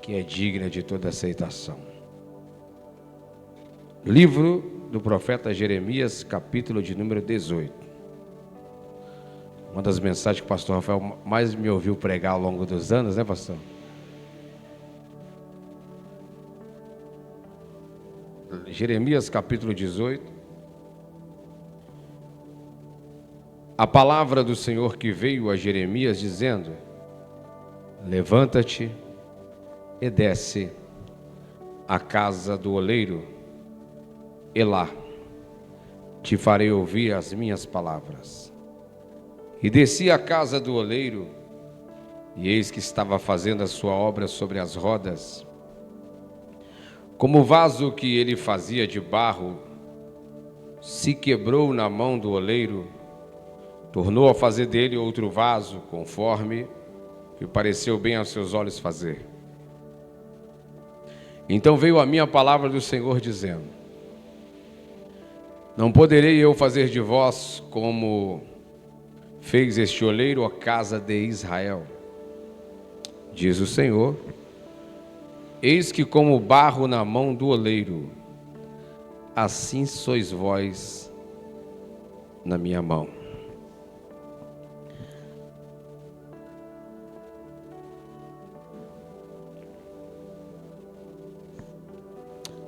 que é digna de toda aceitação. Livro do profeta Jeremias, capítulo de número 18. Uma das mensagens que o pastor Rafael mais me ouviu pregar ao longo dos anos, né, pastor? Jeremias, capítulo 18. A palavra do Senhor que veio a Jeremias dizendo: levanta-te e desce à casa do oleiro, e lá te farei ouvir as minhas palavras. E desci à casa do oleiro, e eis que estava fazendo a sua obra sobre as rodas. Como o vaso que ele fazia de barro se quebrou na mão do oleiro, tornou a fazer dele outro vaso, conforme que pareceu bem aos seus olhos fazer. Então veio a minha palavra do Senhor dizendo: não poderei eu fazer de vós como fez este oleiro, a casa de Israel, diz o Senhor. Eis que como barro na mão do oleiro, assim sois vós na minha mão.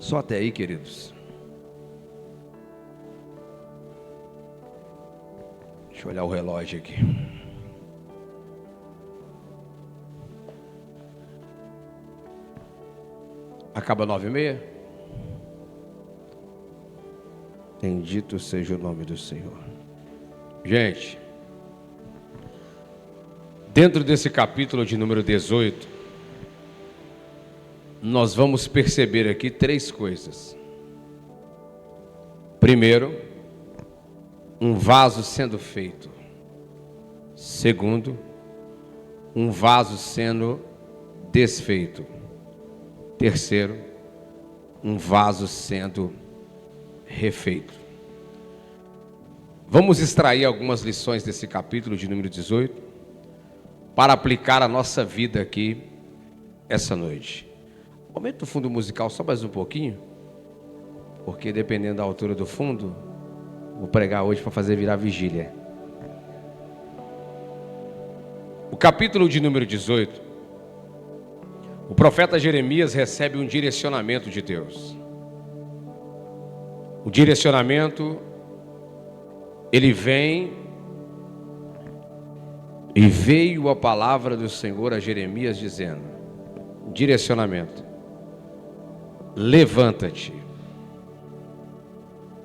Só até aí, queridos. Deixa eu olhar o relógio aqui. Acaba 9h30? Bendito seja o nome do Senhor. Gente, dentro desse capítulo de número 18, nós vamos perceber aqui três coisas. Primeiro, um vaso sendo feito. Segundo, um vaso sendo desfeito. Terceiro, um vaso sendo refeito. Vamos extrair algumas lições desse capítulo de número 18 para aplicar a nossa vida aqui essa noite. Aumenta o fundo musical só mais um pouquinho, porque dependendo da altura do fundo, vou pregar hoje para fazer virar vigília. O capítulo de número 18, o profeta Jeremias recebe um direcionamento de Deus. O direcionamento, ele vem, e veio a palavra do Senhor a Jeremias dizendo: direcionamento, levanta-te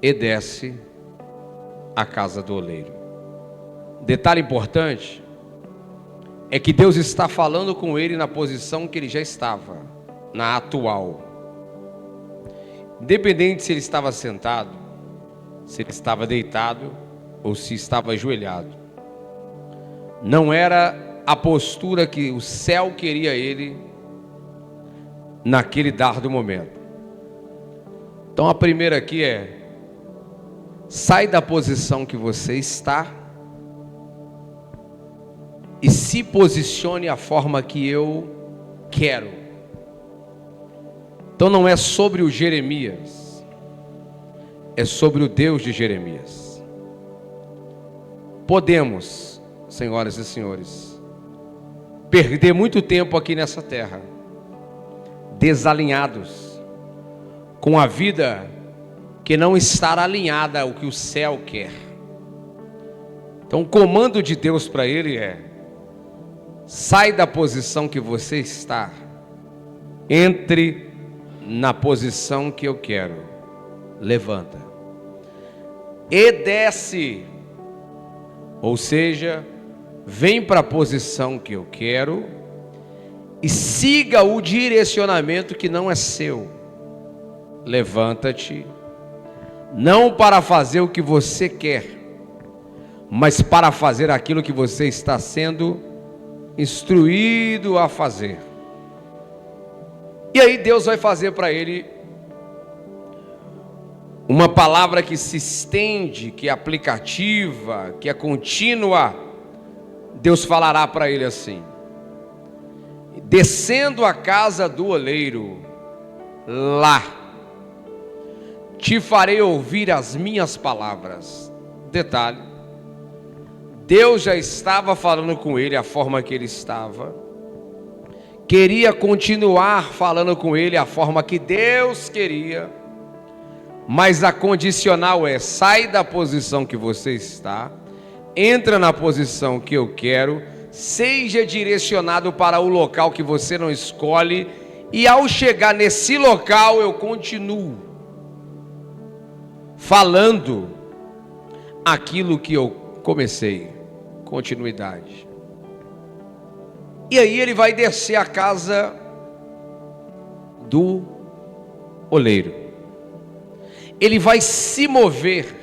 e desce à casa do oleiro. Detalhe importante é que Deus está falando com ele na posição que ele já estava, na atual. Independente se ele estava sentado, se ele estava deitado ou se estava ajoelhado, não era a postura que o céu queria ele naquele dado momento. Então a primeira aqui é: sai da posição que você está e se posicione a forma que eu quero. Então não é sobre o Jeremias, é sobre o Deus de Jeremias. Podemos, senhoras e senhores, perder muito tempo aqui nessa terra, desalinhados, com a vida que não está alinhada ao que o céu quer. Então o comando de Deus para ele é: sai da posição que você está, entre na posição que eu quero, levanta e desce, ou seja, vem para a posição que eu quero e siga o direcionamento que não é seu. Levanta-te, não para fazer o que você quer, mas para fazer aquilo que você está sendo instruído a fazer. E aí Deus vai fazer para ele uma palavra que se estende, que é aplicativa, que é contínua. Deus falará para ele assim: descendo à casa do oleiro, lá te farei ouvir as minhas palavras. Detalhe, Deus já estava falando com ele a forma que ele estava, queria continuar falando com ele a forma que Deus queria, mas a condicional é: sai da posição que você está, entra na posição que eu quero, seja direcionado para o local que você não escolhe, e ao chegar nesse local eu continuo falando aquilo que eu comecei. Continuidade. E aí ele vai descer a casa do oleiro. Ele vai se mover,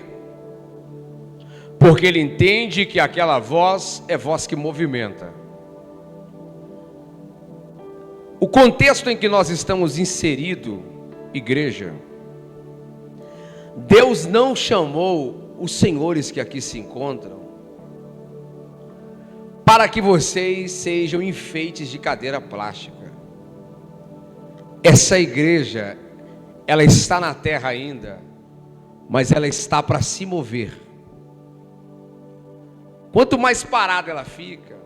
porque ele entende que aquela voz é voz que movimenta. O contexto em que nós estamos inseridos, igreja, Deus não chamou os senhores que aqui se encontram para que vocês sejam enfeites de cadeira plástica. Essa igreja, ela está na terra ainda, mas ela está para se mover. Quanto mais parada ela fica,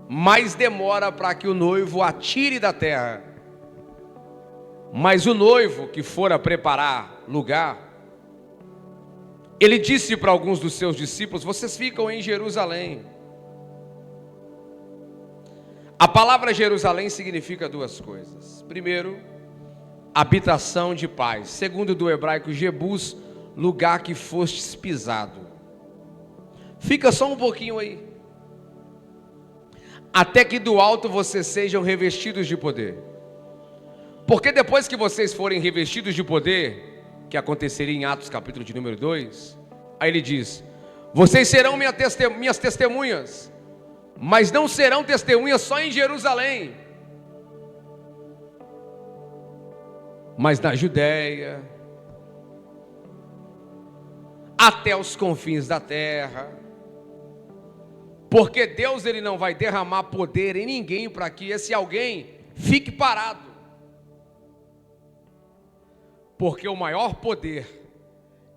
mais demora para que o noivo a tire da terra. Mas o noivo que for a preparar lugar, ele disse para alguns dos seus discípulos: vocês ficam em Jerusalém. A palavra Jerusalém significa duas coisas. Primeiro, habitação de paz. Segundo, do hebraico Jebus, lugar que fostes pisado. Fica só um pouquinho aí, até que do alto vocês sejam revestidos de poder. Porque depois que vocês forem revestidos de poder, que aconteceria em Atos capítulo de número 2, aí ele diz: vocês serão minhas testemunhas, mas não serão testemunhas só em Jerusalém, mas na Judéia, até os confins da terra. Porque Deus, ele não vai derramar poder em ninguém para que esse alguém fique parado. Porque o maior poder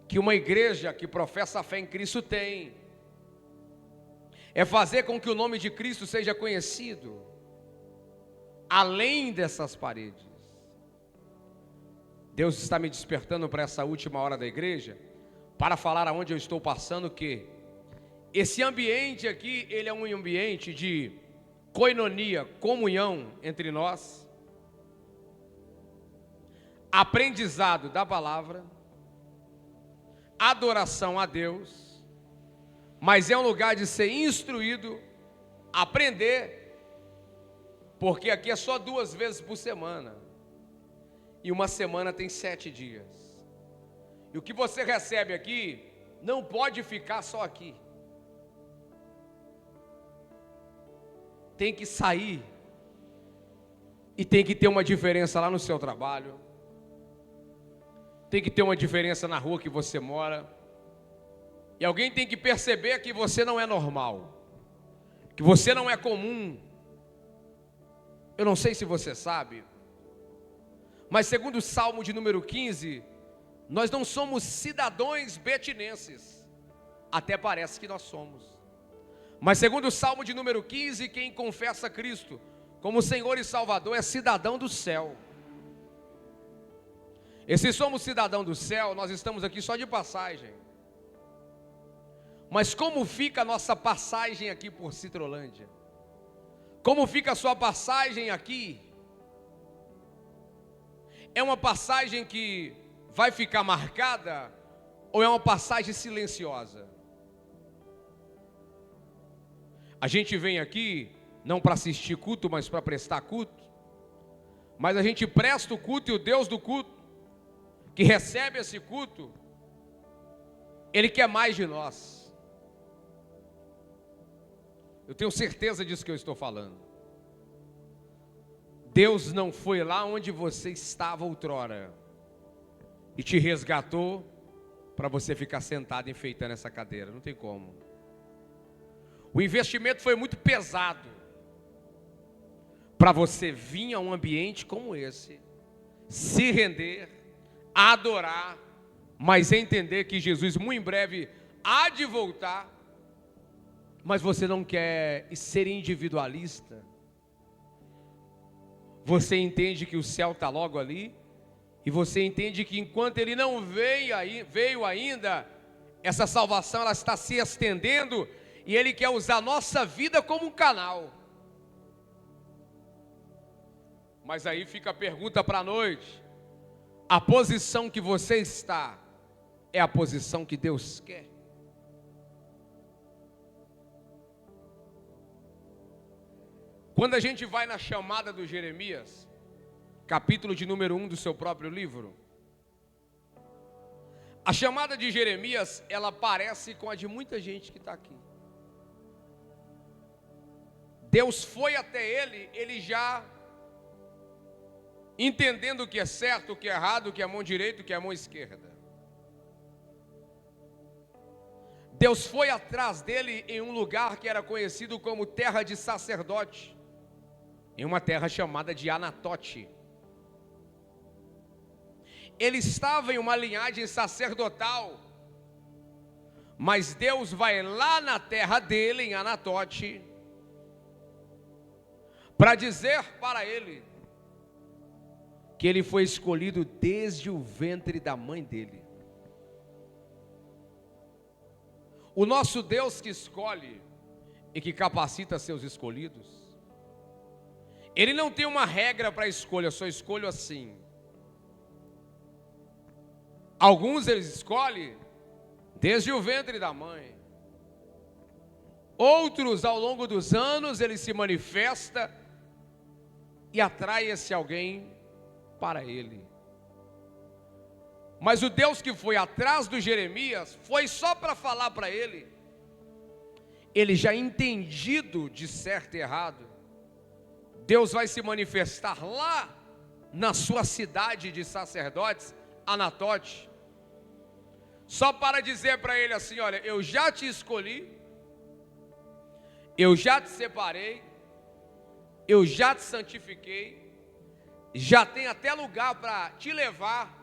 que uma igreja que professa a fé em Cristo tem é fazer com que o nome de Cristo seja conhecido além dessas paredes. Deus está me despertando para essa última hora da igreja, para falar aonde eu estou passando, que esse ambiente aqui, ele é um ambiente de koinonia, comunhão entre nós, aprendizado da palavra, adoração a Deus, mas é um lugar de ser instruído, aprender, porque aqui é só 2 vezes por semana, e uma semana tem 7 dias, e o que você recebe aqui, não pode ficar só aqui, tem que sair, e tem que ter uma diferença lá no seu trabalho, tem que ter uma diferença na rua que você mora, e alguém tem que perceber que você não é normal, que você não é comum. Eu não sei se você sabe, mas segundo o Salmo de número 15, nós não somos cidadãos betinenses, até parece que nós somos, mas segundo o Salmo de número 15, quem confessa Cristo como Senhor e Salvador é cidadão do céu. E se somos cidadão do céu, nós estamos aqui só de passagem. Mas como fica a nossa passagem aqui por Citrolândia? Como fica a sua passagem aqui? É uma passagem que vai ficar marcada, ou é uma passagem silenciosa? A gente vem aqui não para assistir culto, mas para prestar culto. Mas a gente presta o culto, e o Deus do culto, que recebe esse culto, Ele quer mais de nós. Eu tenho certeza disso que eu estou falando. Deus não foi lá onde você estava outrora e te resgatou para você ficar sentado enfeitando essa cadeira. Não tem como. O investimento foi muito pesado para você vir a um ambiente como esse, se render, adorar, mas entender que Jesus muito em breve há de voltar, mas você não quer ser individualista. Você entende que o céu está logo ali, e você entende que enquanto ele não veio ainda, essa salvação ela está se estendendo, e ele quer usar a nossa vida como um canal. Mas aí fica a pergunta para a noite: a posição que você está é a posição que Deus quer? Quando a gente vai na chamada do Jeremias, capítulo de número 1 do seu próprio livro, a chamada de Jeremias, ela parece com a de muita gente que está aqui. Deus foi até ele já entendendo o que é certo, o que é errado, o que é mão direita, o que é mão esquerda. Deus foi atrás dele em um lugar que era conhecido como terra de sacerdote, em uma terra chamada de Anatote. Ele estava em uma linhagem sacerdotal, mas Deus vai lá na terra dele, em Anatote, para dizer para ele que ele foi escolhido desde o ventre da mãe dele. O nosso Deus que escolhe e que capacita seus escolhidos, ele não tem uma regra para escolha, eu só escolho assim. Alguns ele escolhe desde o ventre da mãe. Outros, ao longo dos anos, ele se manifesta e atrai esse alguém para ele. Mas o Deus que foi atrás do Jeremias foi só para falar para ele já entendido de certo e errado. Deus vai se manifestar lá na sua cidade de sacerdotes, Anatote, só para dizer para ele assim: olha, eu já te escolhi, eu já te separei, eu já te santifiquei, já tem até lugar para te levar.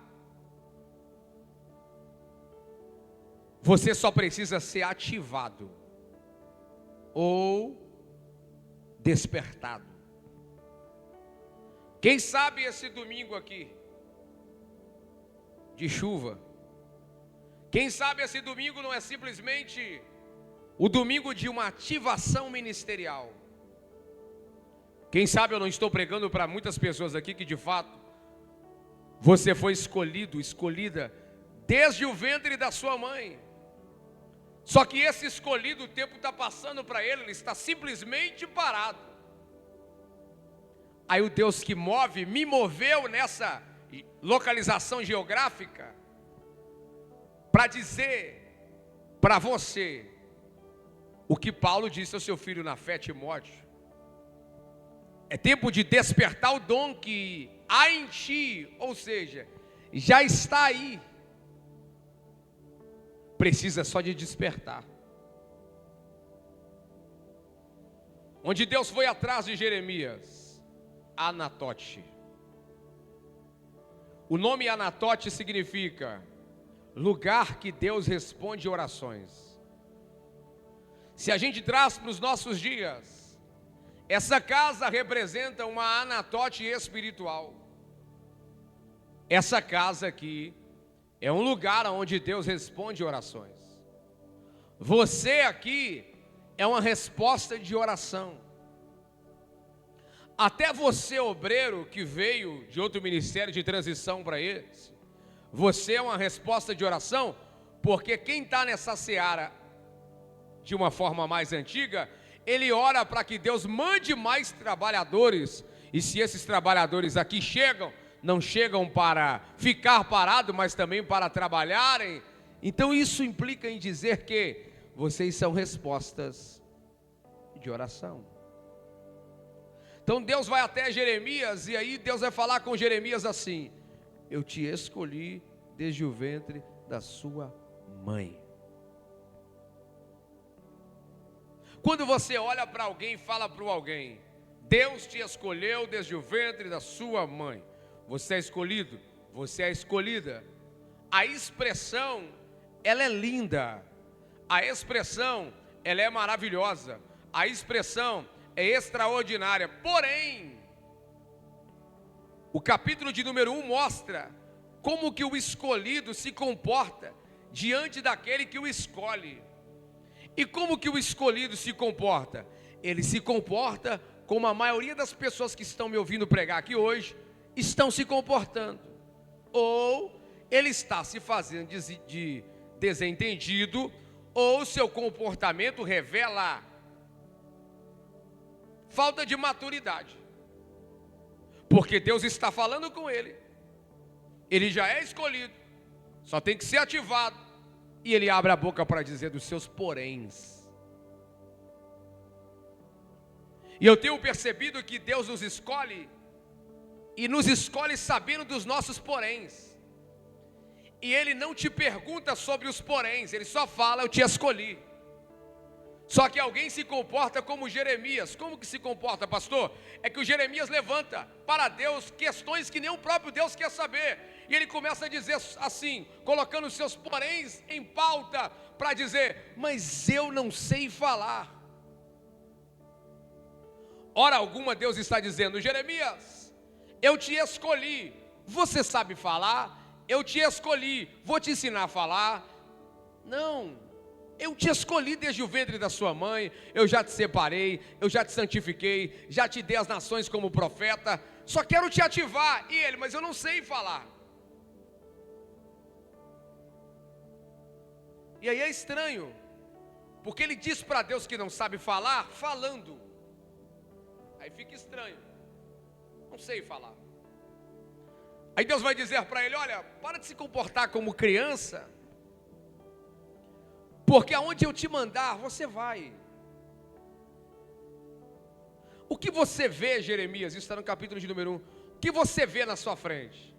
Você só precisa ser ativado ou despertado. Quem sabe esse domingo aqui de chuva, quem sabe esse domingo não é simplesmente o domingo de uma ativação ministerial. Quem sabe eu não estou pregando para muitas pessoas aqui que de fato você foi escolhido, escolhida desde o ventre da sua mãe. Só que esse escolhido, o tempo está passando para ele está simplesmente parado. Aí o Deus que move, me moveu nessa localização geográfica para dizer para você o que Paulo disse ao seu filho na fé, Timóteo. É tempo de despertar o dom que há em ti, ou seja, já está aí. Precisa só de despertar. Onde Deus foi atrás de Jeremias, Anatote. O nome Anatote significa lugar que Deus responde orações. Se a gente traz para os nossos dias, essa casa representa uma Anatote espiritual. Essa casa aqui é um lugar onde Deus responde orações. Você aqui é uma resposta de oração. Até você, obreiro, que veio de outro ministério de transição para esse, você é uma resposta de oração, porque quem está nessa seara de uma forma mais antiga, ele ora para que Deus mande mais trabalhadores, e se esses trabalhadores aqui chegam, não chegam para ficar parado, mas também para trabalharem. Então isso implica em dizer que vocês são respostas de oração. Então Deus vai até Jeremias, e aí Deus vai falar com Jeremias assim: eu te escolhi desde o ventre da sua mãe. Quando você olha para alguém e fala para alguém, Deus te escolheu desde o ventre da sua mãe. Você é escolhido, você é escolhida. A expressão, ela é linda. A expressão, ela é maravilhosa. A expressão é extraordinária. Porém, o capítulo de número 1 mostra como que o escolhido se comporta diante daquele que o escolhe. E como que o escolhido se comporta? Ele se comporta como a maioria das pessoas que estão me ouvindo pregar aqui hoje estão se comportando. Ou ele está se fazendo de desentendido, ou seu comportamento revela falta de maturidade. Porque Deus está falando com ele. Ele já é escolhido, só tem que ser ativado. E ele abre a boca para dizer dos seus poréns. E eu tenho percebido que Deus nos escolhe, e nos escolhe sabendo dos nossos poréns. E Ele não te pergunta sobre os poréns, Ele só fala: eu te escolhi. Só que alguém se comporta como Jeremias. Como que se comporta, pastor? É que o Jeremias levanta para Deus questões que nem o próprio Deus quer saber. E ele começa a dizer assim, colocando os seus poréns em pauta, para dizer: mas eu não sei falar. Hora alguma Deus está dizendo: Jeremias, eu te escolhi, você sabe falar? Eu te escolhi, vou te ensinar a falar? Não. Eu te escolhi desde o ventre da sua mãe, eu já te separei, eu já te santifiquei, já te dei as nações como profeta, só quero te ativar. E ele: mas eu não sei falar. E aí é estranho, porque ele diz para Deus que não sabe falar, falando. Aí fica estranho, não sei falar. Aí Deus vai dizer para ele: olha, para de se comportar como criança, porque aonde eu te mandar, você vai. O que você vê, Jeremias? Isso está no capítulo de número 1. O que você vê na sua frente?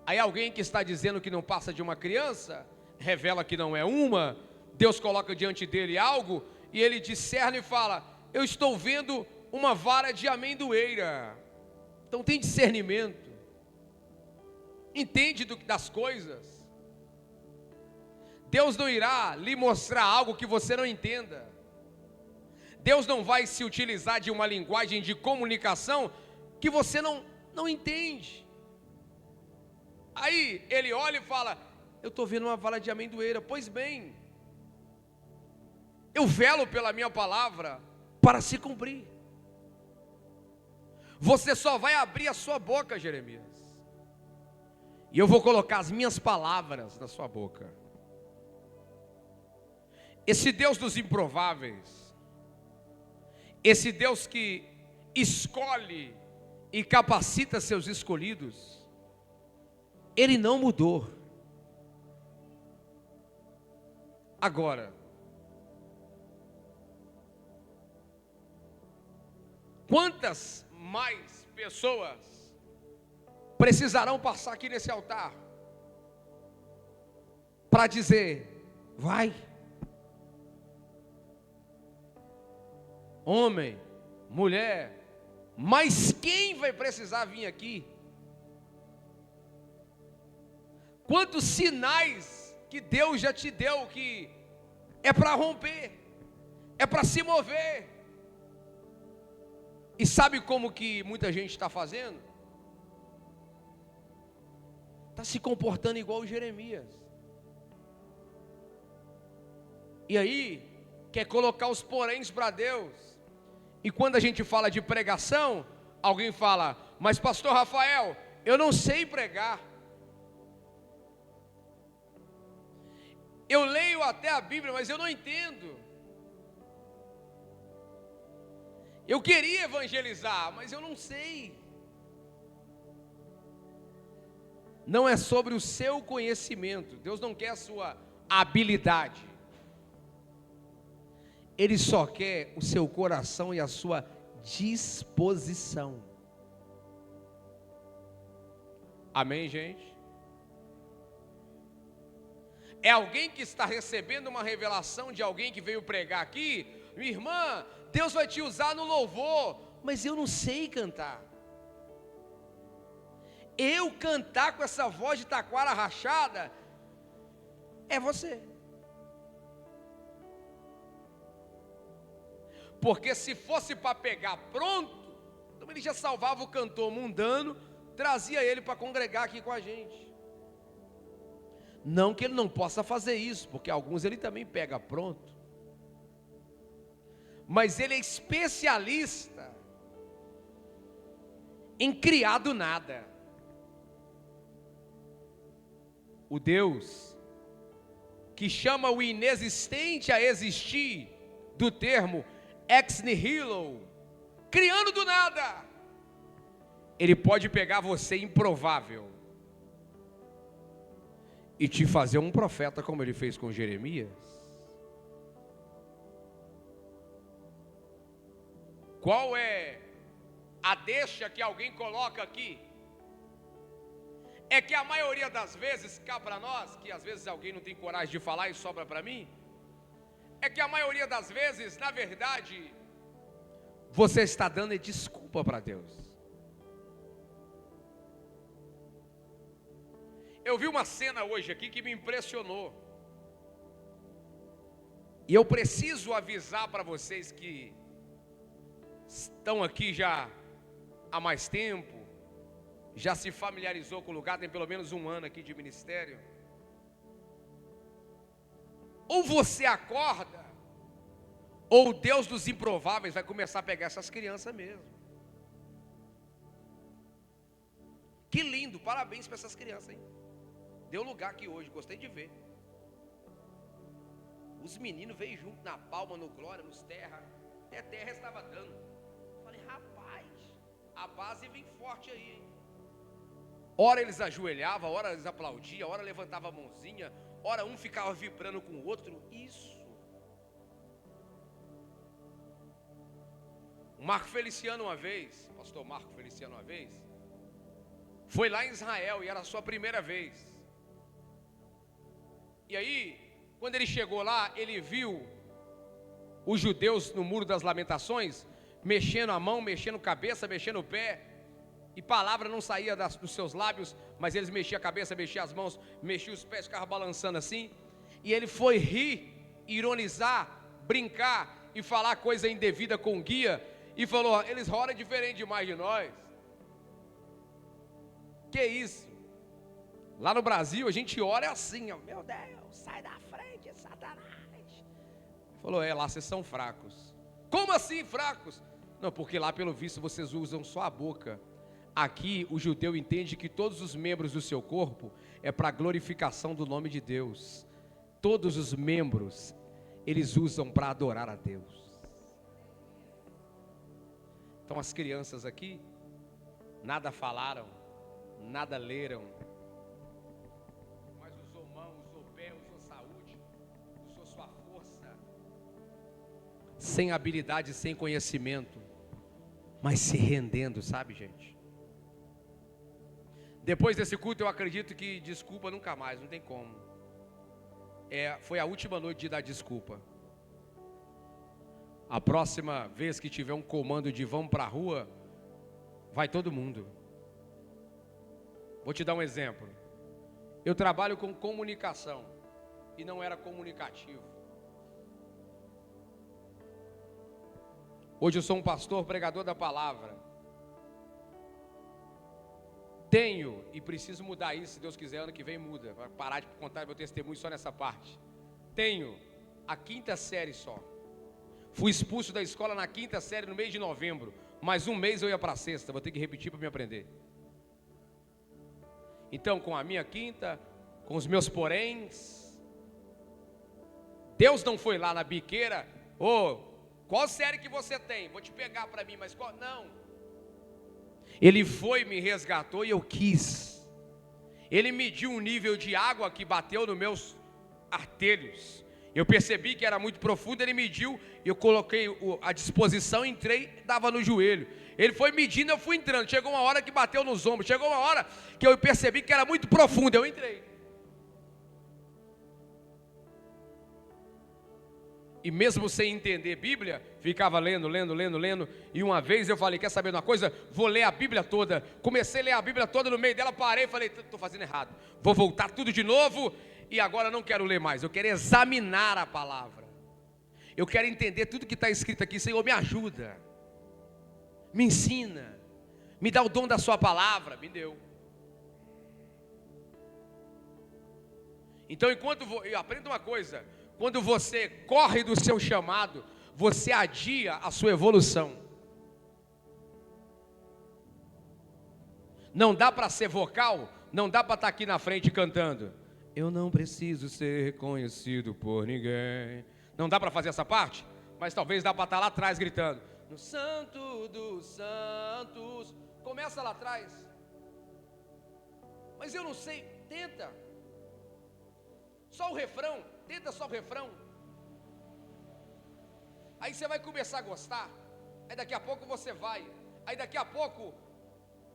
Aí alguém que está dizendo que não passa de uma criança, revela que não é uma. Deus coloca diante dele algo, e ele discerne e fala: eu estou vendo uma vara de amendoeira. Então tem discernimento, entende das coisas. Deus não irá lhe mostrar algo que você não entenda. Deus não vai se utilizar de uma linguagem de comunicação que você não entende. Aí ele olha e fala: eu estou vendo uma vara de amendoeira. Pois bem, eu velo pela minha palavra para se cumprir. Você só vai abrir a sua boca, Jeremias, e eu vou colocar as minhas palavras na sua boca. Esse Deus dos improváveis, esse Deus que escolhe e capacita seus escolhidos, Ele não mudou. Agora, quantas mais pessoas precisarão passar aqui nesse altar para dizer: vai? Homem, mulher, mas quem vai precisar vir aqui? Quantos sinais que Deus já te deu que é para romper, é para se mover? E sabe como que muita gente está fazendo? Está se comportando igual o Jeremias. E aí, quer colocar os poréns para Deus. E quando a gente fala de pregação, alguém fala: mas pastor Rafael, eu não sei pregar. Eu leio até a Bíblia, mas eu não entendo. Eu queria evangelizar, mas eu não sei. Não é sobre o seu conhecimento. Deus não quer a sua habilidade. Ele só quer o seu coração e a sua disposição. Amém, gente? É alguém que está recebendo uma revelação de alguém que veio pregar aqui, minha irmã, Deus vai te usar no louvor, mas eu não sei cantar. Eu cantar com essa voz de taquara rachada, é você. Porque se fosse para pegar pronto, então ele já salvava o cantor mundano, trazia ele para congregar aqui com a gente. Não que ele não possa fazer isso, porque alguns ele também pega pronto. Mas ele é especialista em criar do nada. O Deus que chama o inexistente a existir, do termo ex nihilo, criando do nada, ele pode pegar você improvável e te fazer um profeta, como ele fez com Jeremias. Qual é a deixa que alguém coloca aqui? É que a maioria das vezes, cá para nós, que às vezes alguém não tem coragem de falar e sobra para mim, é que a maioria das vezes, na verdade, você está dando desculpa para Deus. Eu vi uma cena hoje aqui que me impressionou. E eu preciso avisar para vocês que estão aqui já há mais tempo, já se familiarizou com o lugar, tem pelo menos um ano aqui de ministério. Ou você acorda, ou o Deus dos improváveis vai começar a pegar essas crianças mesmo. Que lindo, parabéns para essas crianças, hein? Deu lugar aqui hoje, gostei de ver. Os meninos veio junto na palma, no glória, nos terra, até terra estava dando. Falei, rapaz, a base vem forte aí, hein? Ora eles ajoelhavam, ora eles aplaudiam, ora levantava a mãozinha, ora um ficava vibrando com o outro. Isso. O Marco Feliciano uma vez, pastor Marco Feliciano uma vez, foi lá em Israel e era a sua primeira vez. E aí, quando ele chegou lá, ele viu os judeus no Muro das Lamentações, mexendo a mão, mexendo a cabeça, mexendo o pé, e palavra não saía dos seus lábios, mas eles mexiam a cabeça, mexiam as mãos, mexiam os pés, ficavam balançando assim, e ele foi rir, ironizar, brincar, e falar coisa indevida com o guia, e falou, eles rolam diferente demais de nós. Que isso? Lá no Brasil a gente ora assim, ó, meu Deus, sai da frente, Satanás. Falou, lá vocês são fracos. Como assim fracos? Não, porque lá pelo visto vocês usam só a boca. Aqui o judeu entende que todos os membros do seu corpo é para a glorificação do nome de Deus. Todos os membros eles usam para adorar a Deus. Então as crianças aqui nada falaram, nada leram, mas usou mão, usou pé, usou saúde, usou sua força, sem habilidade, sem conhecimento, mas se rendendo, sabe, gente? Depois desse culto eu acredito que desculpa nunca mais, não tem como. Foi a última noite de dar desculpa. A próxima vez que tiver um comando de vamos para a rua, vai todo mundo. Vou te dar um exemplo. Eu trabalho com comunicação e não era comunicativo. Hoje eu sou um pastor, pregador da palavra. Tenho e preciso mudar isso, se Deus quiser, ano que vem muda. Vai parar de contar meu testemunho só nessa parte. Tenho a 5ª série só. Fui expulso da escola na 5ª série no mês de novembro. Mais um mês eu ia para a 6ª, vou ter que repetir para me aprender. Então, com a minha 5ª, com os meus poréns, Deus não foi lá na biqueira, qual série que você tem? Vou te pegar para mim, mas qual? Não. Ele foi, me resgatou e eu quis. Ele mediu um nível de água que bateu nos meus artelhos. Eu percebi que era muito profundo, ele mediu, eu coloquei a disposição, entrei, dava no joelho. Ele foi medindo, eu fui entrando. Chegou uma hora que bateu nos ombros. Chegou uma hora que eu percebi que era muito profundo, eu entrei. E mesmo sem entender Bíblia, ficava lendo. E uma vez eu falei, quer saber de uma coisa? Vou ler a Bíblia toda. Comecei a ler a Bíblia toda, no meio dela parei e falei, estou fazendo errado. Vou voltar tudo de novo e agora não quero ler mais. Eu quero examinar a palavra. Eu quero entender tudo que está escrito aqui. Senhor, me ajuda. Me ensina. Me dá o dom da sua palavra. Me deu. Então, aprenda uma coisa: quando você corre do seu chamado, você adia a sua evolução. Não dá para ser vocal, não dá para estar aqui na frente cantando. Eu não preciso ser reconhecido por ninguém. Não dá para fazer essa parte, mas talvez dá para estar lá atrás gritando: no Santo dos Santos. Começa lá atrás. Mas eu não sei, tenta. Só o refrão, tenta só o refrão. Aí você vai começar a gostar. Aí daqui a pouco você vai. Aí daqui a pouco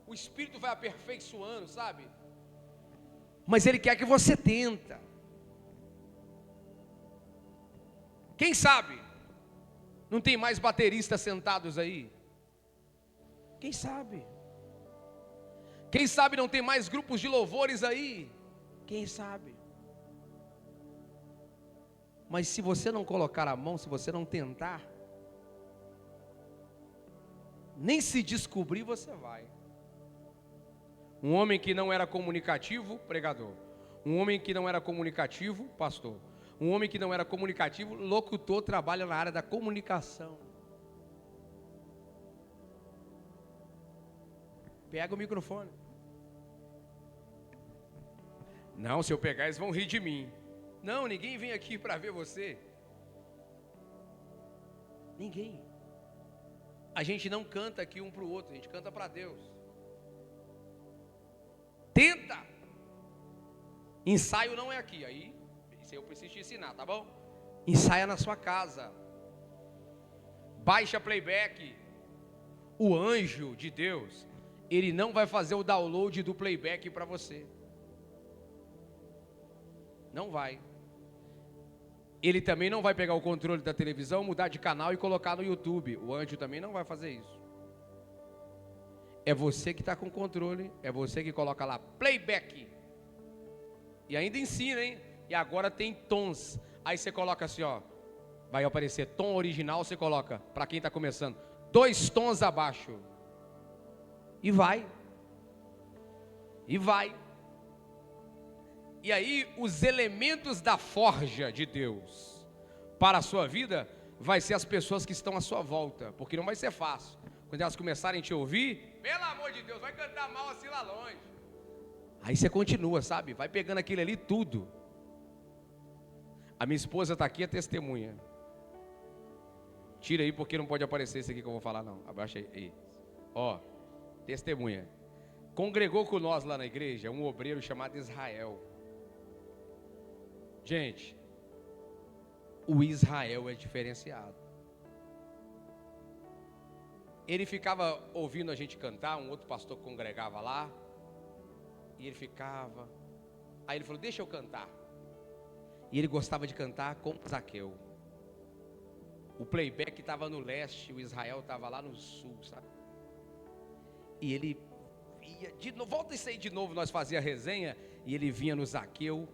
o Espírito vai aperfeiçoando, sabe? Mas Ele quer que você tenta. Quem sabe não tem mais bateristas sentados aí? Quem sabe? Quem sabe não tem mais grupos de louvores aí? Quem sabe? Mas se você não colocar a mão, se você não tentar, nem se descobrir você vai. Um homem que não era comunicativo, pregador. Um homem que não era comunicativo, pastor. Um homem que não era comunicativo, locutor, trabalha na área da comunicação. Pega o microfone. Não, se eu pegar eles vão rir de mim. Não, ninguém vem aqui para ver você. Ninguém. A gente não canta aqui um para o outro, a gente canta para Deus. Tenta. Ensaio não é aqui, aí isso eu preciso te ensinar, tá bom? Ensaia na sua casa. Baixa playback. O anjo de Deus, ele não vai fazer o download do playback para você. Não vai. Ele também não vai pegar o controle da televisão, mudar de canal e colocar no YouTube. O anjo também não vai fazer isso. É você que está com o controle, é você que coloca lá playback. E ainda ensina, hein? E agora tem tons. Aí você coloca assim, ó. Vai aparecer tom original, você coloca, para quem está começando, 2 tons abaixo. E vai. E vai. E aí os elementos da forja de Deus para a sua vida vai ser as pessoas que estão à sua volta, porque não vai ser fácil. Quando elas começarem a te ouvir, pelo amor de Deus, vai cantar mal assim lá longe. Aí você continua, sabe? Vai pegando aquilo ali tudo. A minha esposa está aqui, é testemunha. Tira aí porque não pode aparecer isso aqui que eu vou falar não. Abaixa aí. Ó, testemunha. Congregou com nós lá na igreja um obreiro chamado Israel. Gente, o Israel é diferenciado. Ele ficava ouvindo a gente cantar, um outro pastor que congregava lá, e ele ficava. Aí ele falou, deixa eu cantar. E ele gostava de cantar com Zaqueu. O playback estava no leste, o Israel estava lá no sul, sabe? E ele ia, de novo, volta isso aí de novo, nós fazíamos a resenha, e ele vinha no Zaqueu.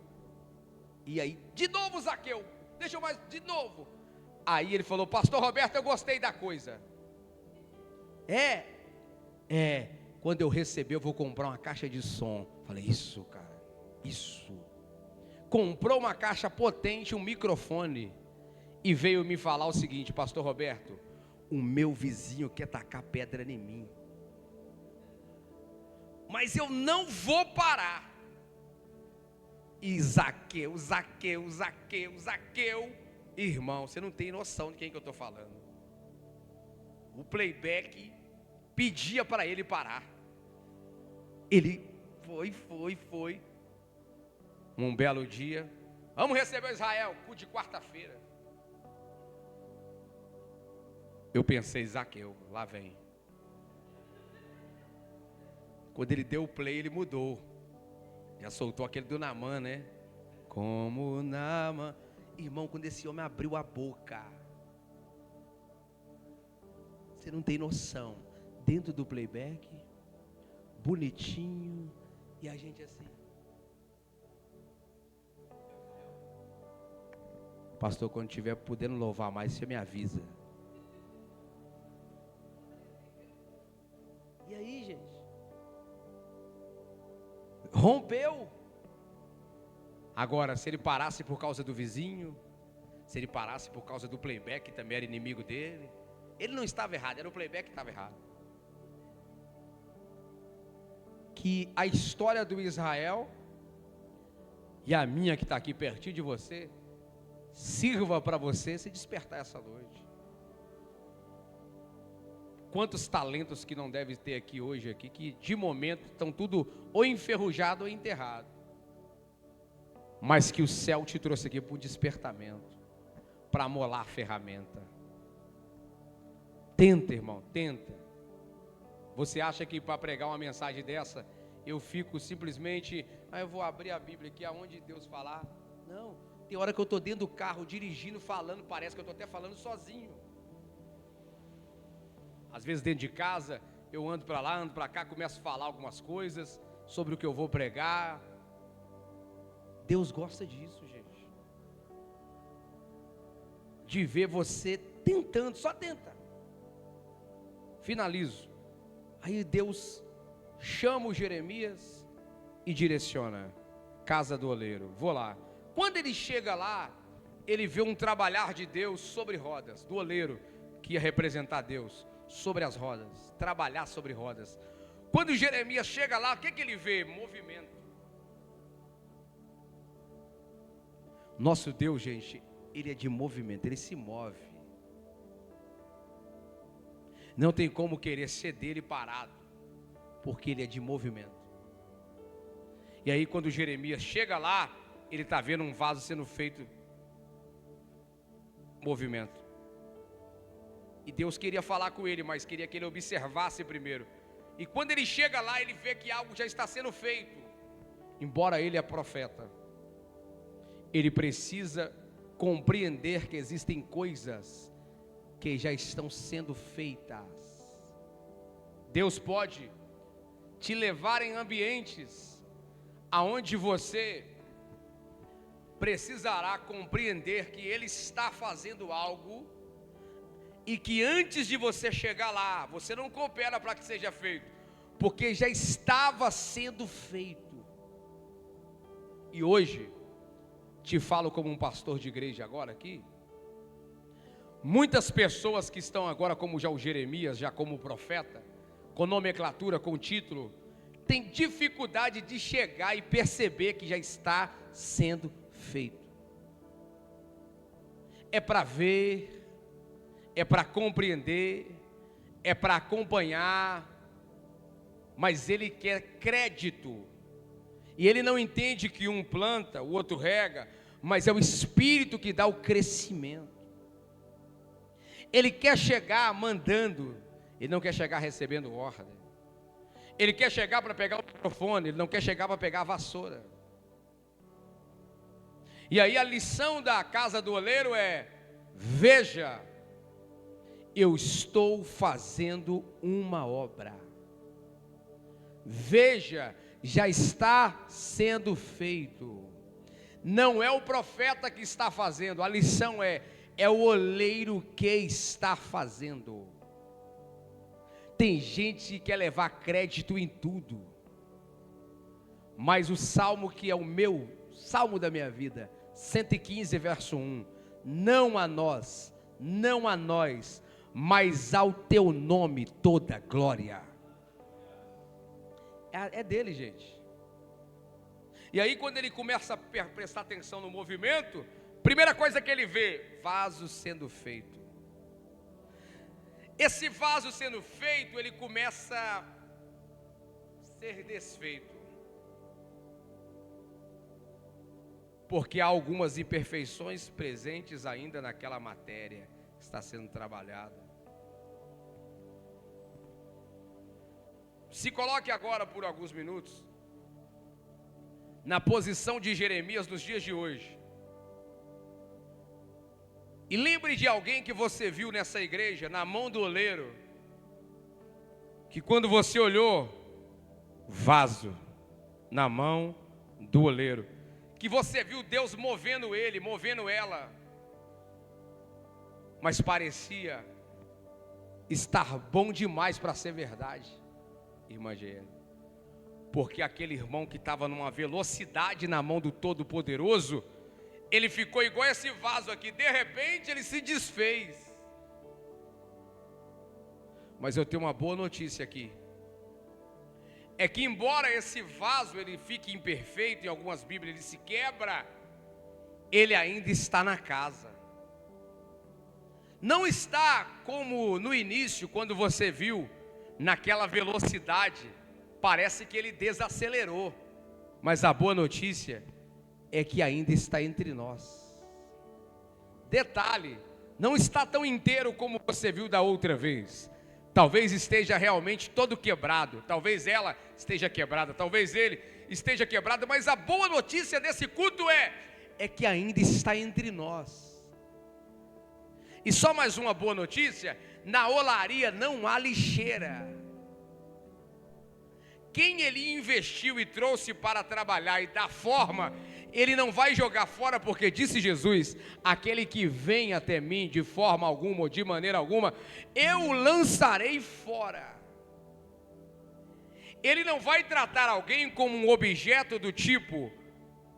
E aí, de novo Zaqueu, deixa eu mais, de novo. Aí ele falou, pastor Roberto, eu gostei da coisa. Quando eu receber eu vou comprar uma caixa de som. Falei, isso cara, isso. Comprou uma caixa potente, um microfone. E veio me falar o seguinte, pastor Roberto, o meu vizinho quer tacar pedra em mim. Mas eu não vou parar. E Zaqueu, irmão, você não tem noção de quem que eu estou falando. O playback pedia para ele parar. Ele foi. Um belo dia, vamos receber o Israel, culto de quarta-feira. Eu pensei, Zaqueu, lá vem. Quando ele deu o play, ele mudou. Já soltou aquele do Naamã, né? Como Naamã. Irmão, quando esse homem abriu a boca, você não tem noção. Dentro do playback, bonitinho, e a gente assim. Pastor, quando estiver podendo louvar mais, você me avisa. E aí, gente? Rompeu. Agora, se ele parasse por causa do vizinho, se ele parasse por causa do playback, que também era inimigo dele, ele não estava errado, era o playback que estava errado. Que a história do Israel e a minha que está aqui pertinho de você sirva para você se despertar essa noite. Quantos talentos que não deve ter aqui hoje, aqui, que de momento estão tudo ou enferrujado ou enterrado, mas que o céu te trouxe aqui para o despertamento, para amolar a ferramenta. Tenta, irmão, tenta. Você acha que para pregar uma mensagem dessa, eu fico simplesmente, eu vou abrir a Bíblia aqui, aonde Deus falar? Não, tem hora que eu estou dentro do carro, dirigindo, falando, parece que eu estou até falando sozinho. Às vezes dentro de casa, eu ando para lá, ando para cá, começo a falar algumas coisas sobre o que eu vou pregar. Deus gosta disso, gente. De ver você tentando, só tenta. Finalizo. Aí Deus chama o Jeremias e direciona. Casa do oleiro, vou lá. Quando ele chega lá, ele vê um trabalhar de Deus sobre rodas, do oleiro, que ia representar Deus, sobre as rodas, trabalhar sobre rodas. Quando Jeremias chega lá, o que ele vê? Movimento. Nosso Deus, gente, ele é de movimento, ele se move. Não tem como querer ser dele parado, porque ele é de movimento. E aí quando Jeremias chega lá, ele está vendo um vaso sendo feito movimento. E Deus queria falar com ele, mas queria que ele observasse primeiro. E quando ele chega lá, ele vê que algo já está sendo feito. Embora ele é profeta, ele precisa compreender que existem coisas que já estão sendo feitas. Deus pode te levar em ambientes aonde você precisará compreender que Ele está fazendo algo e que antes de você chegar lá, você não coopera para que seja feito, porque já estava sendo feito. E hoje, te falo como um pastor de igreja agora aqui, muitas pessoas que estão agora como já o Jeremias, já como profeta, com nomenclatura, com título, tem dificuldade de chegar e perceber que já está sendo feito. É para ver, é para compreender, é para acompanhar, mas ele quer crédito, e ele não entende que um planta, o outro rega, mas é o Espírito que dá o crescimento. Ele quer chegar mandando, ele não quer chegar recebendo ordem. Ele quer chegar para pegar o microfone, ele não quer chegar para pegar a vassoura. E aí a lição da casa do oleiro é: veja, eu estou fazendo uma obra. Veja, já está sendo feito. Não é o profeta que está fazendo, a lição é o oleiro que está fazendo. Tem gente que quer levar crédito em tudo, mas o salmo que é o meu, salmo da minha vida, 115 verso 1, não a nós, mas ao teu nome toda glória. É dele, gente. E aí quando ele começa a prestar atenção no movimento, primeira coisa que ele vê, vaso sendo feito. Esse vaso sendo feito, ele começa a ser desfeito, porque há algumas imperfeições presentes ainda naquela matéria que está sendo trabalhada. Se coloque agora por alguns minutos na posição de Jeremias nos dias de hoje. E lembre de alguém que você viu nessa igreja, na mão do oleiro, que quando você olhou, vaso na mão do oleiro, que você viu Deus movendo ele, movendo ela, mas parecia estar bom demais para ser verdade, irmã Gene, porque aquele irmão que estava numa velocidade na mão do Todo-Poderoso, ele ficou igual esse vaso aqui, de repente ele se desfez. Mas eu tenho uma boa notícia aqui, é que embora esse vaso ele fique imperfeito, em algumas bíblias ele se quebra, ele ainda está na casa. Não está como no início, quando você viu, naquela velocidade, parece que ele desacelerou, mas a boa notícia é que ainda está entre nós. Detalhe, não está tão inteiro como você viu da outra vez. Talvez esteja realmente todo quebrado, talvez ela esteja quebrada, talvez ele esteja quebrado, mas a boa notícia desse culto é que ainda está entre nós. E só mais uma boa notícia: na olaria não há lixeira. Quem ele investiu e trouxe para trabalhar e dar forma, ele não vai jogar fora, porque disse Jesus: aquele que vem até mim de forma alguma ou de maneira alguma, eu o lançarei fora. Ele não vai tratar alguém como um objeto do tipo: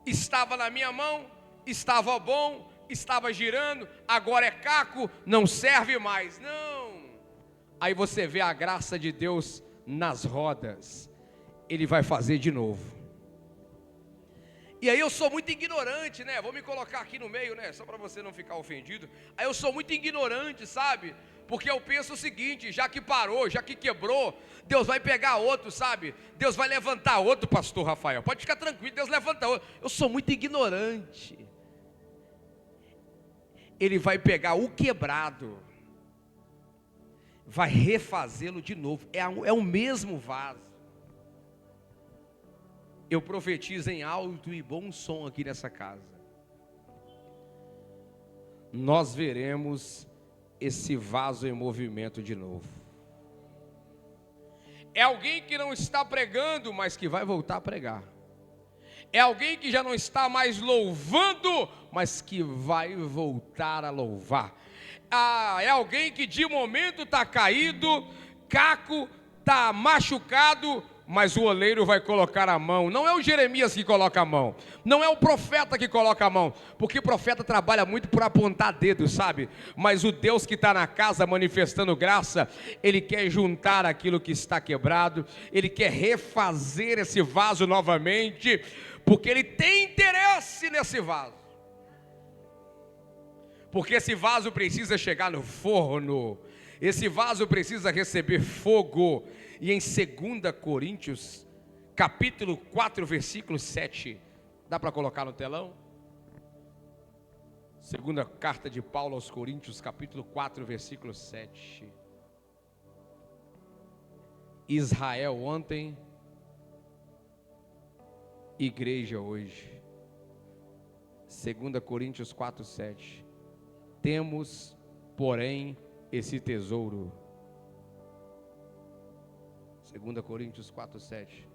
estava na minha mão, estava bom, estava girando, agora é caco, não serve mais. Não. Aí você vê a graça de Deus nas rodas. Ele vai fazer de novo. E aí eu sou muito ignorante, né? Vou me colocar aqui no meio, né? Só para você não ficar ofendido. Aí eu sou muito ignorante, sabe? Porque eu penso o seguinte: já que parou, já que quebrou, Deus vai pegar outro, sabe? Deus vai levantar outro, pastor Rafael. Pode ficar tranquilo, Deus levanta outro. Eu sou muito ignorante. Ele vai pegar o quebrado, vai refazê-lo de novo. É o mesmo vaso. Eu profetizo em alto e bom som aqui nessa casa. Nós veremos esse vaso em movimento de novo. É alguém que não está pregando, mas que vai voltar a pregar. É alguém que já não está mais louvando, mas que vai voltar a louvar. É alguém que de momento está caído, caco, está machucado, mas o oleiro vai colocar a mão. Não é o Jeremias que coloca a mão, não é o profeta que coloca a mão, porque o profeta trabalha muito por apontar dedos, sabe? Mas o Deus que está na casa manifestando graça, Ele quer juntar aquilo que está quebrado, Ele quer refazer esse vaso novamente, porque Ele tem interesse nesse vaso. Porque esse vaso precisa chegar no forno, esse vaso precisa receber fogo. E em 2 Coríntios, capítulo 4, versículo 7, dá para colocar no telão? Segunda carta de Paulo aos Coríntios, capítulo 4, versículo 7. Israel ontem, igreja hoje. 2 Coríntios 4, 7. Temos, porém, esse tesouro. 2 Coríntios 4, 7.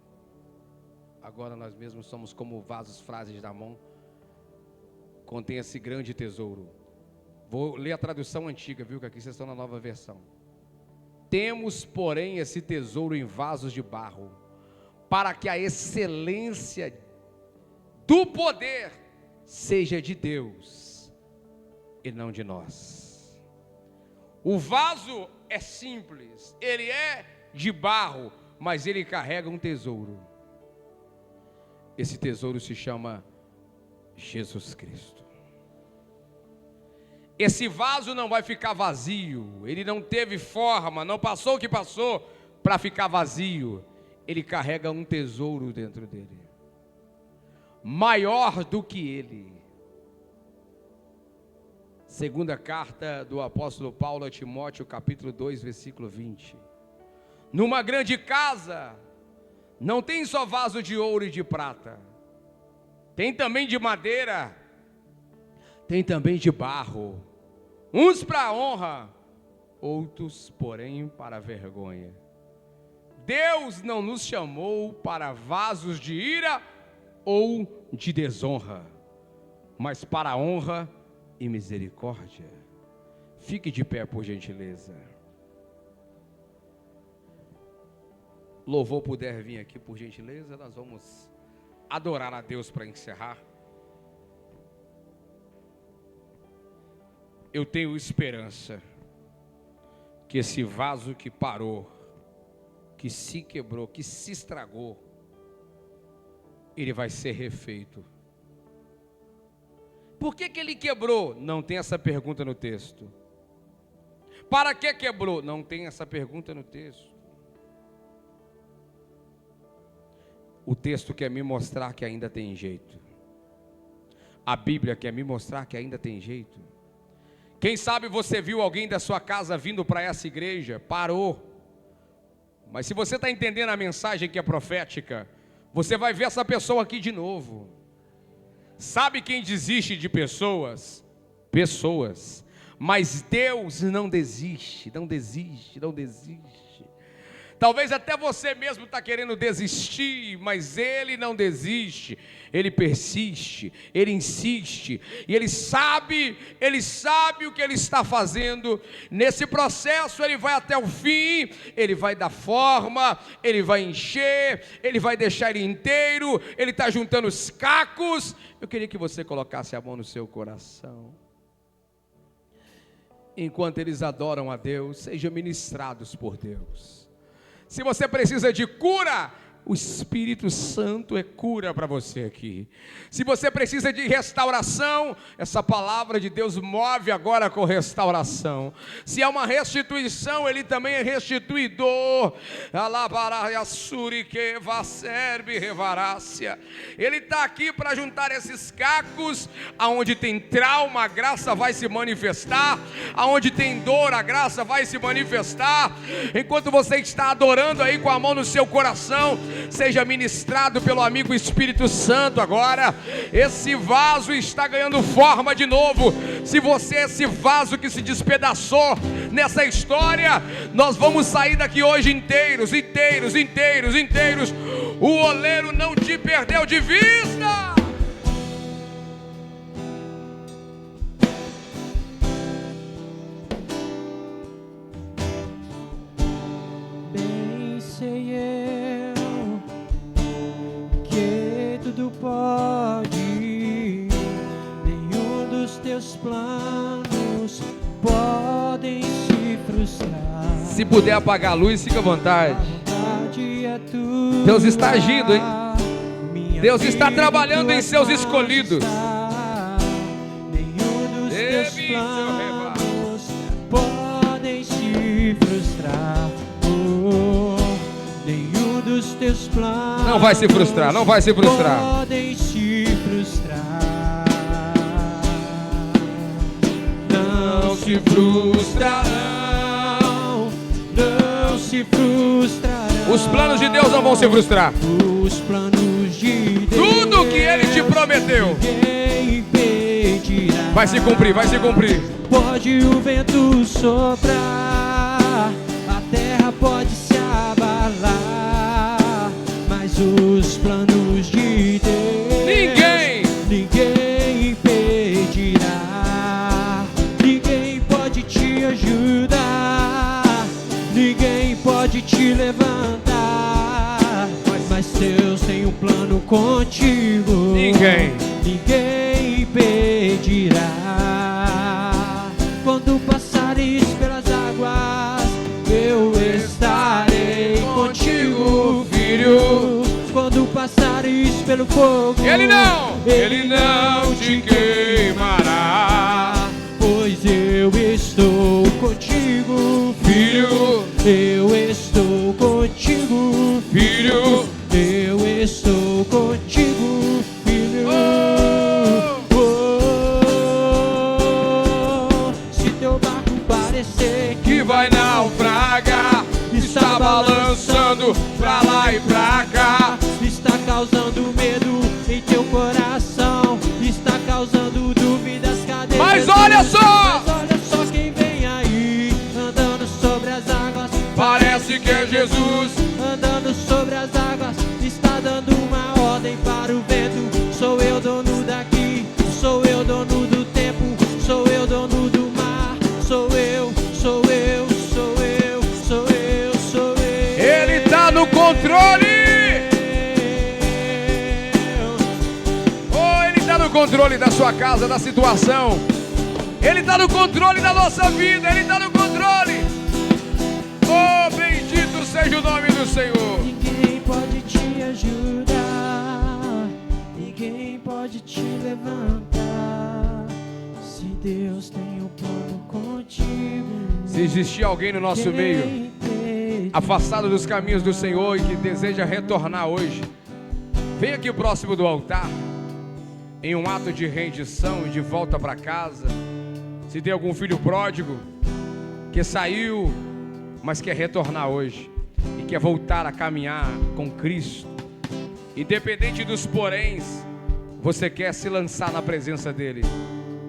Agora nós mesmos somos como vasos frágeis da mão, contém esse grande tesouro. Vou ler a tradução antiga, viu, que aqui vocês estão na nova versão. Temos, porém, esse tesouro em vasos de barro, para que a excelência do poder seja de Deus e não de nós. O vaso é simples, ele é de barro, mas ele carrega um tesouro. Esse tesouro se chama Jesus Cristo. Esse vaso não vai ficar vazio, ele não teve forma, não passou o que passou para ficar vazio. Ele carrega um tesouro dentro dele, maior do que ele. Segunda carta do apóstolo Paulo a Timóteo, capítulo 2, versículo 20. Numa grande casa, não tem só vaso de ouro e de prata, tem também de madeira, tem também de barro, uns para a honra, outros, porém, para a vergonha. Deus não nos chamou para vasos de ira ou de desonra, mas para a honra e misericórdia. Fique de pé, por gentileza. Louvor puder vir aqui, por gentileza, nós vamos adorar a Deus para encerrar. Eu tenho esperança que esse vaso que parou, que se quebrou, que se estragou, ele vai ser refeito. Por que ele quebrou? Não tem essa pergunta no texto. Para que quebrou? Não tem essa pergunta no texto. O texto quer me mostrar que ainda tem jeito. A Bíblia quer me mostrar que ainda tem jeito. Quem sabe você viu alguém da sua casa vindo para essa igreja, parou. Mas se você está entendendo a mensagem que é profética, você vai ver essa pessoa aqui de novo. Sabe quem desiste de pessoas? Pessoas. Mas Deus não desiste, não desiste, não desiste. Talvez até você mesmo está querendo desistir, mas Ele não desiste, Ele persiste, Ele insiste, e Ele sabe o que Ele está fazendo. Nesse processo Ele vai até o fim, Ele vai dar forma, Ele vai encher, Ele vai deixar ele inteiro, Ele está juntando os cacos. Eu queria que você colocasse a mão no seu coração. Enquanto eles adoram a Deus, sejam ministrados por Deus. Se você precisa de cura, o Espírito Santo é cura para você aqui. Se você precisa de restauração, essa palavra de Deus move agora com restauração. Se é uma restituição, Ele também é restituidor. Ele está aqui para juntar esses cacos. Aonde tem trauma, a graça vai se manifestar. Aonde tem dor, a graça vai se manifestar. Enquanto você está adorando aí com a mão no seu coração, seja ministrado pelo amigo Espírito Santo agora. Esse vaso está ganhando forma de novo. Se você é esse vaso que se despedaçou nessa história, nós vamos sair daqui hoje inteiros. O oleiro não te perdeu de vista. Bem sei eu que tudo pode, nenhum dos teus planos podem se frustrar. Se puder apagar a luz, fica à vontade. Deus está agindo, hein? Deus está trabalhando em seus escolhidos. Nenhum dos teus planos podem se frustrar. Nenhum dos teus planos não vai se frustrar, não vai se frustrar. Podem se frustrar. Não se frustrarão, não se frustrarão. Os planos de Deus não vão se frustrar. Os planos de Deus, tudo que Ele te prometeu ninguém impedirá. Vai se cumprir, vai se cumprir. Pode o vento soprar, a terra pode se abalar, mas os planos de Deus ninguém impedirá. Ninguém pode te ajudar, ninguém pode te levantar, mas Deus tem um plano contigo. Ninguém impedirá. Quando passares pelas águas, eu estarei contigo, filho. Quando passares pelo fogo, ele não te queimará. Pois eu estou contigo, filho. Eu estou contigo, filho. Eu estou contigo, filho. Se teu barco parecer que vai naufragar, está balançando pra lá e pra cá, está causando medo em teu coração, está causando dúvidas, cadê? Mas olha só! Mas olha só controle da sua casa, da situação. Ele está no controle da nossa vida. Ele está no controle. Oh, bendito seja o nome do Senhor. Ninguém pode te ajudar, ninguém pode te levantar, se Deus tem um plano contigo. Se existir alguém no nosso meio afastado dos caminhos do Senhor e que deseja retornar hoje, vem aqui próximo do altar, em um ato de rendição e de volta para casa. Se tem algum filho pródigo que saiu, mas quer retornar hoje e quer voltar a caminhar com Cristo, independente dos poréns, você quer se lançar na presença dele.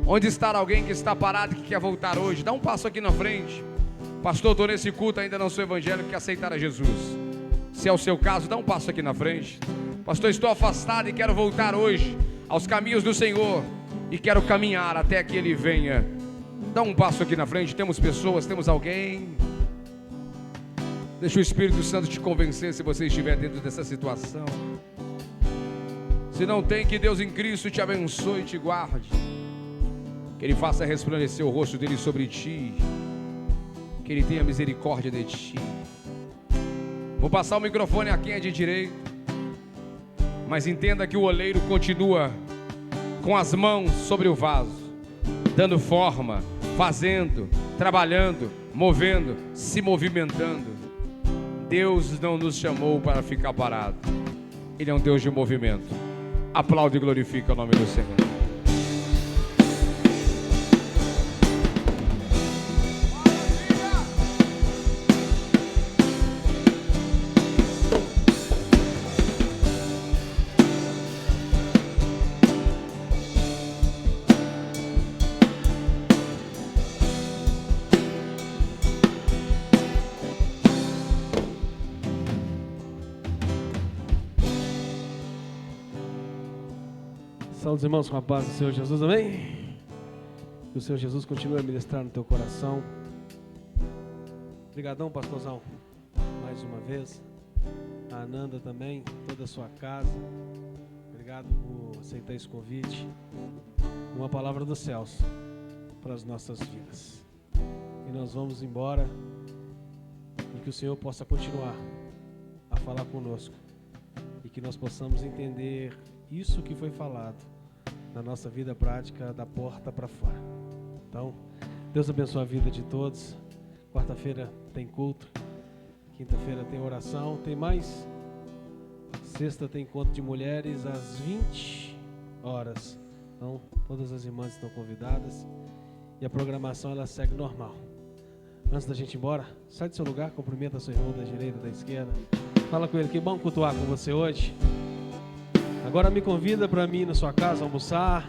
Onde está alguém que está parado e que quer voltar hoje? Dá um passo aqui na frente. Pastor, estou nesse culto, ainda não sou evangélico, quer aceitar a Jesus. Se é o seu caso, dá um passo aqui na frente. Pastor, estou afastado e quero voltar hoje aos caminhos do Senhor e quero caminhar até que Ele venha. Dá um passo aqui na frente. Temos pessoas, temos alguém. Deixa o Espírito Santo te convencer se você estiver dentro dessa situação. Se não tem, que Deus em Cristo te abençoe e te guarde. Que Ele faça resplandecer o rosto dEle sobre ti. Que Ele tenha misericórdia de ti. Vou passar o microfone a quem é de direito. Mas entenda que o oleiro continua com as mãos sobre o vaso, dando forma, fazendo, trabalhando, movendo, se movimentando. Deus não nos chamou para ficar parado. Ele é um Deus de movimento. Aplaude e glorifica o nome do Senhor. Saúde, irmãos, com a paz do Senhor Jesus, amém? Que o Senhor Jesus continue a ministrar no teu coração. Obrigadão, pastorzão, mais uma vez. A Ananda também, toda a sua casa. Obrigado por aceitar esse convite. Uma palavra dos céus para as nossas vidas. E nós vamos embora e que o Senhor possa continuar a falar conosco e que nós possamos entender isso que foi falado na nossa vida prática, da porta para fora. Então, Deus abençoe a vida de todos. Quarta-feira tem culto, quinta-feira tem oração, tem mais. Sexta tem encontro de mulheres às 20 horas. Então, todas as irmãs estão convidadas e a programação ela segue normal. Antes da gente ir embora, sai do seu lugar, cumprimenta seu irmão da direita, da esquerda. Fala com ele, que bom cultuar com você hoje. Agora me convida para mim ir na sua casa almoçar.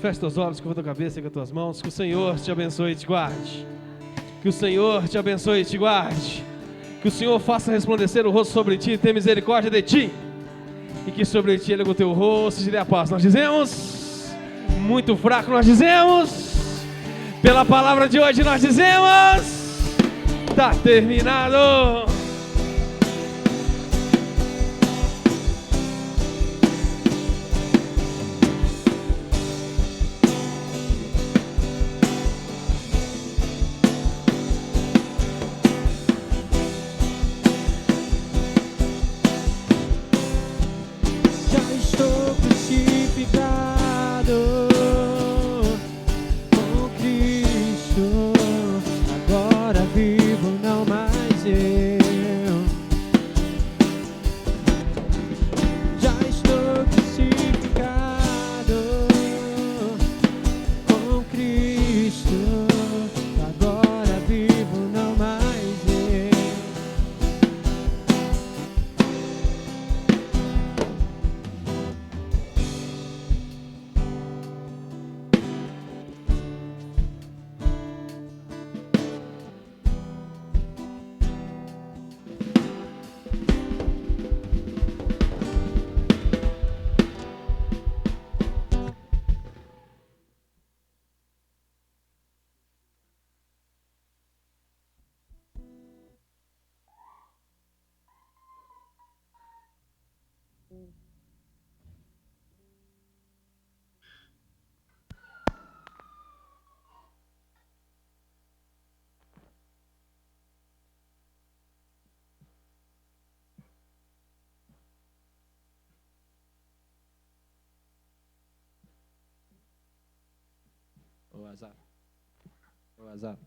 Feche teus olhos, curva tua cabeça e com as tuas mãos. Que o Senhor te abençoe e te guarde. Que o Senhor te abençoe e te guarde. Que o Senhor faça resplandecer o rosto sobre ti e tenha misericórdia de ti. E que sobre ti ele o teu rosto e te dê a paz. Nós dizemos, muito fraco nós dizemos, pela palavra de hoje nós dizemos, Tá terminado. Já estou crucificado com Cristo. Agora vivo, não mais eu. Já estou crucificado com Cristo. Agora vivo, não mais eu. Ô azar. Ô azar.